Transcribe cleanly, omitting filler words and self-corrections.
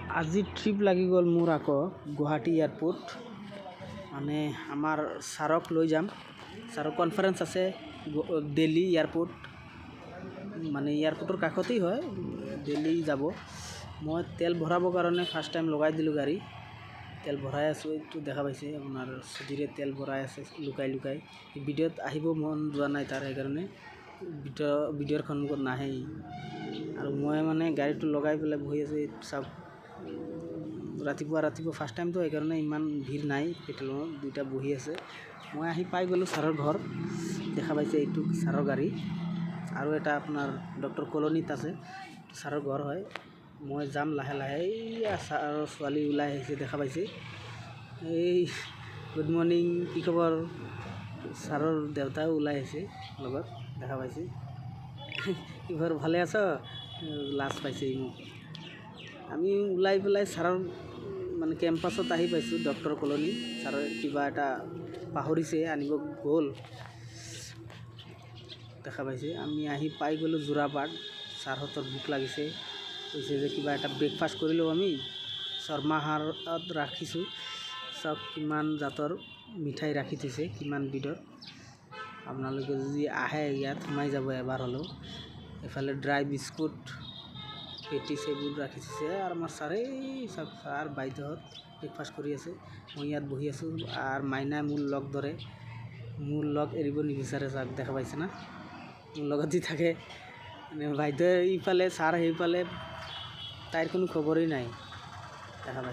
আজি ট্ৰিপ লাগি গ'ল মোৰ আকৌ গুৱাহাটী এয়াৰপোৰ্ট মানে আমাৰ ছাৰক লৈ যাম ছাৰৰ কনফাৰেন্স আছে দিল্লী এয়াৰপোৰ্ট মানে এয়াৰপোৰ্টৰ কাষতেই হয় দিল্লী যাব মই তেল ভৰাবৰ কাৰণে ফাৰ্ষ্ট টাইম লগাই দিলোঁ গাড়ী তেল ভৰাই আছোঁ এইটো দেখা পাইছে আপোনাৰ সুধিৰে তেল ভৰাই আছে লুকাই লুকাই ভিডিঅ'ত আহিব মন যোৱা নাই তাৰ সেইকাৰণে ভিডিঅ'ৰ সন্মুখত নাহেই আৰু মই মানে গাড়ীটো লগাই পেলাই বহি আছোঁ চাওক ৰাতিপুৱা ফাৰ্ষ্ট টাইমটো সেইকাৰণে ইমান ভিৰ নাই পেট্ৰলত দুইটা বহি আছে মই আহি পাই গ'লোঁ ছাৰৰ ঘৰ দেখা পাইছে এইটো ছাৰৰ গাড়ী আৰু এটা আপোনাৰ ডক্টৰ কলনীত আছে ছাৰৰ ঘৰ হয় মই যাম লাহে লাহে এই ছাৰৰ ছোৱালী ওলাই আহিছে দেখা পাইছে এই গুড মৰ্ণিং কি খবৰ ছাৰৰ দেউতাও ওলাই আহিছে লগত দেখা পাইছে কি খবৰ ভালে আছ লাজ পাইছে মোক আমি ওলাই পেলাই ছাৰৰ মানে কেম্পাছত আহি পাইছোঁ ডক্টৰ কলনী ছাৰৰ কিবা এটা পাহৰিছে আনিব গ'ল দেখা পাইছে আমি আহি পাই গ'লোঁ যোৰাবাট ছাৰহঁতৰ ভোক লাগিছে কৈছে যে কিবা এটা ব্ৰেকফাষ্ট কৰি লওঁ আমি শৰ্মাহাৰত ৰাখিছোঁ চব কিমান জাতৰ মিঠাই ৰাখি থৈছে কিমান বিধৰ আপোনালোকে যদি আহে ইয়াত সোমাই যাব এবাৰ হ'লেও এফালে ড্ৰাই বিস্কুট পেটিছ এইবোৰ ৰাখি থৈছে আৰু আমাৰ ছাৰে চব ছাৰ বাইদেউহঁত ব্ৰেকফাষ্ট কৰি আছে মই ইয়াত বহি আছোঁ আৰু মাইনাই মোৰ লগ ধৰে মোৰ লগ এৰিব নিবিচাৰে চাওক দেখা পাইছে না মোৰ লগত যি থাকে মানে বাইদেউ ইফালে ছাৰ সেইফালে তাইৰ কোনো খবৰেই নাই দেখা পাইছে